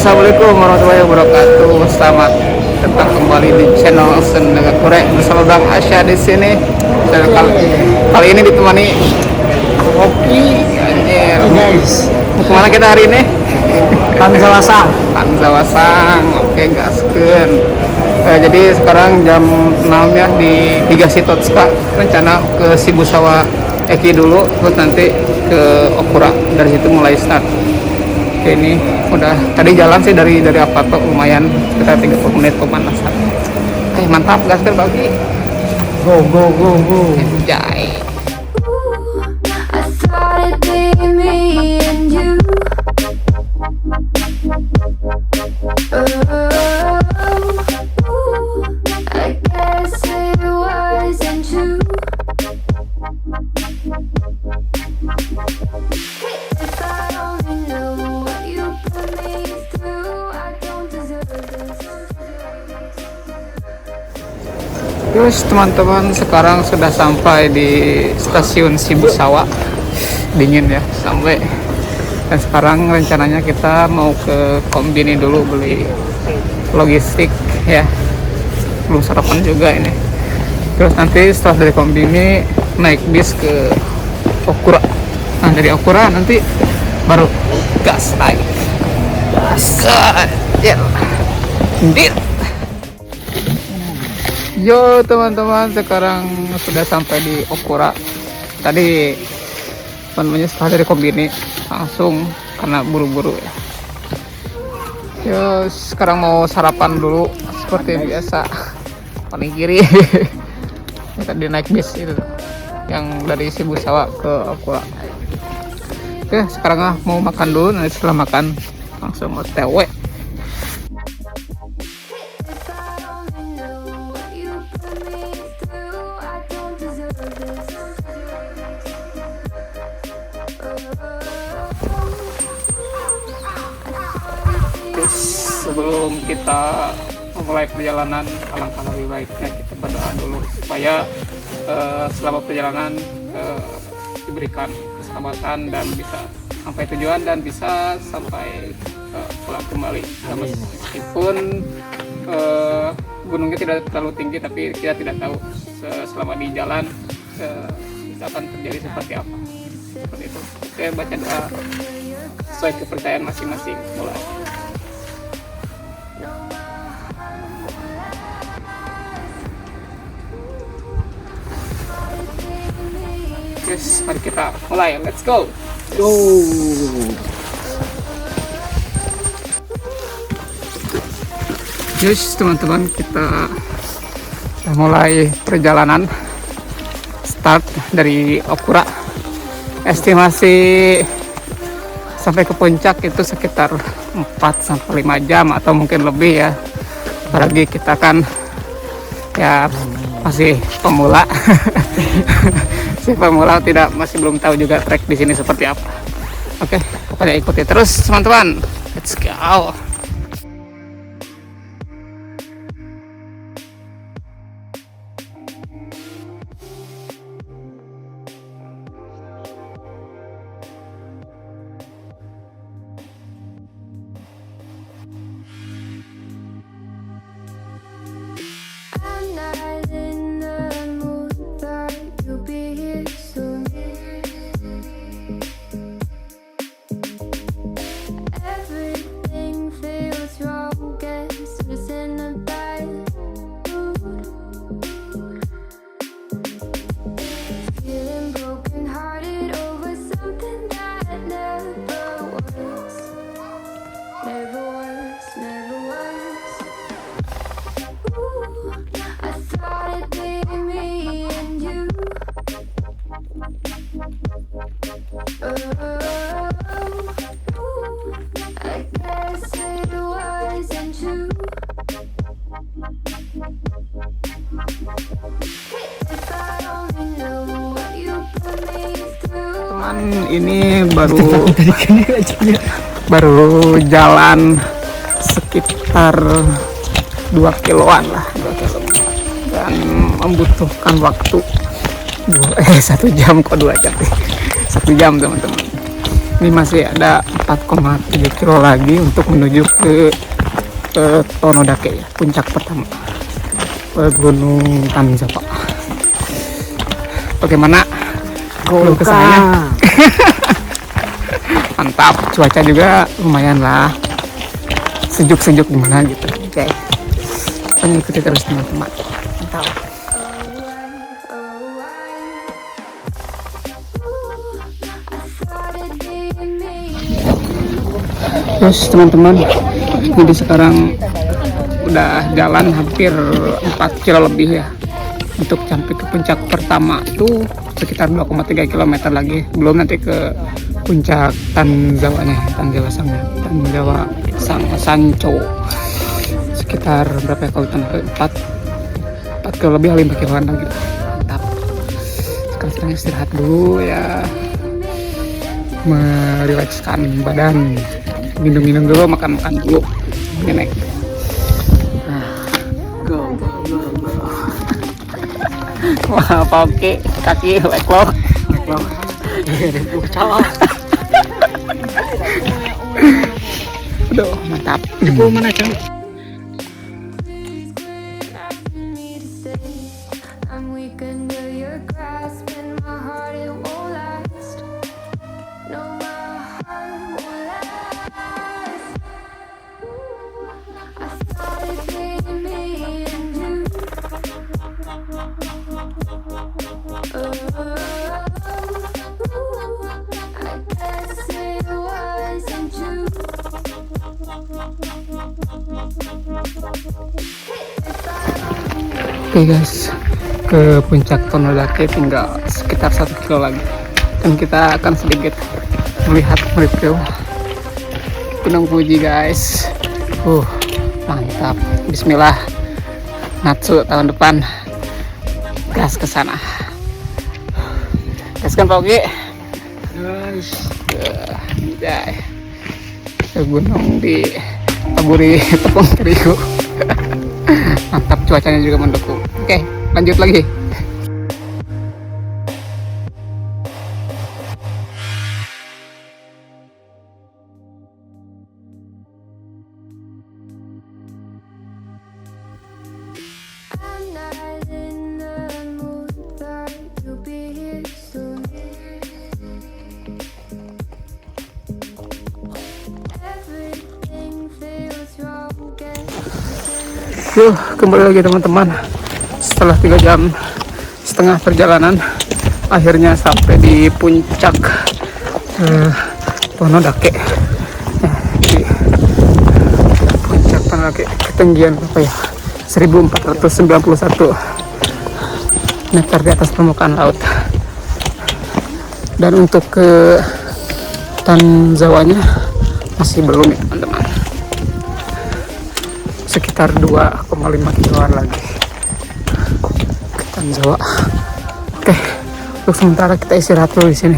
Assalamualaikum warahmatullahi wabarakatuh. Selamat datang kembali di channel Sendaga Korek bersama Bang Asya di sini. Dan kali ini ditemani kopi. Anjir. Guys, Mau kemana kita hari ini? Panzawasang. Panzawasang. Oke, gaskeun. Jadi sekarang jam 6 ya di Higasitotska. Rencana ke Shibusawa Eki dulu, terus nanti ke Okura. Dari situ mulai start. Oke, ini udah tadi jalan sih dari Apato lumayan sekitar 30 menit pemanasan. Mantap, gaskeun bagi. Go, go, go, go. Jai. I thought it'd be me and you. I guess it wasn't true. If I only knew what you put me through, I don't deserve this. Terus teman-teman, sekarang sudah sampai di stasiun Shibusawa. Dingin ya sampai. Dan sekarang rencananya kita mau ke Kombini dulu beli logistik ya. Belum sarapan juga ini. Terus nanti setelah dari Kombini naik bis ke Okura. Nah dari Okura nanti baru gas lagi. Gas. Ya. Dit. Yo teman-teman, sekarang sudah sampai di Okura. Tadi namanya setelah dari Kombini langsung karena buru-buru ya. Yo sekarang mau sarapan dulu seperti biasa. Paling kiri. Tadi naik bis itu yang dari Shibusawa ke Okura. Oke, sekarang mau makan dulu. Nanti setelah makan langsung OTW. If I only knew what you put me through, I don't deserve this. Terus sebelum kita memulai perjalanan, alangkah lebih baiknya kita berdoa dulu supaya selama perjalanan diberikan keselamatan dan bisa sampai tujuan dan bisa sampai pulang kembali. Nah, meskipun gunungnya tidak terlalu tinggi, tapi kita tidak tahu selama di jalan bisa akan terjadi seperti apa. Seperti itu. Oke, baca doa sesuai kepercayaan masing-masing. Mulai. Yes, mari kita mulai. Let's go. Go. Yes, teman-teman, kita sudah mulai perjalanan. Start dari Okura. Estimasi sampai ke puncak itu sekitar 4-5 jam atau mungkin lebih ya. Apalagi kita kan ya masih pemula. Si pemula masih belum tahu juga trek di sini seperti apa. Oke, pada ikuti terus teman-teman. Let's go. I'm not in the mood, but you'll be here soon. Everything feels wrong, guess it's in a bad mood. Feeling broken hearted over something that never was. Never was, never was. I thought it'd be me and you. I guess it wasn't true. If I only knew what you put me through. Teman, ini baru jalan sekitar 2 kiloan lah, 2 kilo. Dan membutuhkan waktu 1 jam kok 2 jam. 1 jam teman-teman. Ini masih ada 4,3 kilo lagi untuk menuju ke Tonodake ya, puncak pertama ke Gunung Tanzawa. Bagaimana? Belum kesananya? Mantap, cuaca juga lumayan lah, sejuk-sejuk gimana gitu. Oke, mengikuti terus teman-teman. Mantap. Terus teman-teman, jadi sekarang udah jalan hampir 4 kilo lebih ya untuk sampai ke puncak pertama tuh sekitar 2,3 km lagi, belum nanti ke puncak Tanzawanya, Tanzawa Sancho, sekitar berapa ya kalau 4 kilo lebih, 5 kiloan lagi. Mantap. Sekarang istirahat dulu ya, merilekskan badan, minum-minum dulu, makan-makan dulu, naik. Go. Wah, oke, kaki leklok. Aduh, mantap. Itu mana Cang? I'm weak under your grasp, and my heart it won't last. No, my heart won't last. I thought it'd be me and you. I guess it wasn't true. Oke guys, ke puncak Tonodake tinggal sekitar 1 kilo lagi, dan kita akan sedikit melihat review Gunung Fuji guys. Mantap. Bismillah, Natsu tahun depan gas ke sana. Gas kan Pak Oki? Guys. Ke gunung di taburi tepung terigu. Mantap, cuacanya juga mendukung. Oke, lanjut lagi. I'm not in the mood, but you'll be here soon. Everything feels wrong. Kembali lagi teman-teman. Setelah 3,5 jam perjalanan, akhirnya sampai di puncak Tonodake. Di puncak Tonodake, ketinggian apa ya? 1491 meter di atas permukaan laut. Dan untuk ke Tanzawanya masih belum ya teman-teman, sekitar 2,5 kiloan lagi ke Tanzawa. Oke, untuk sementara kita istirahat dulu di sini.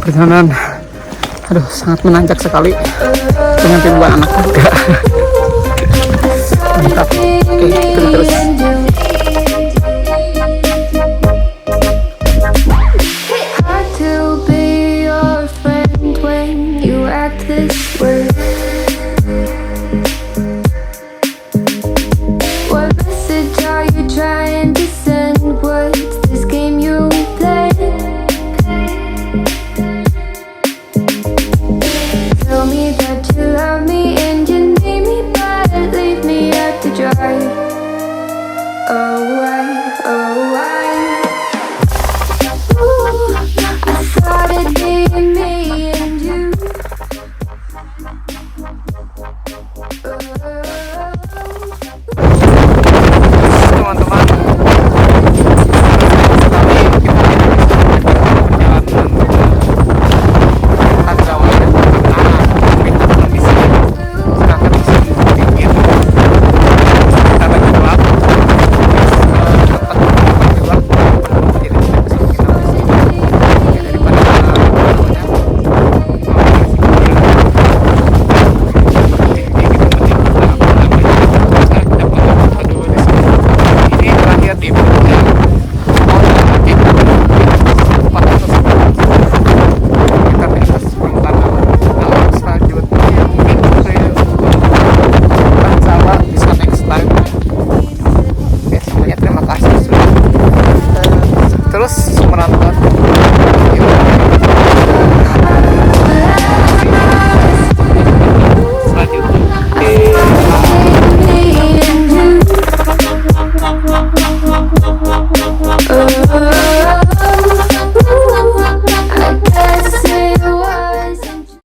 Perjalanan sangat menanjak sekali dengan ribuan anak muda. Mantap. Oke, ikuti terus. Hard to be your friend when you act this way.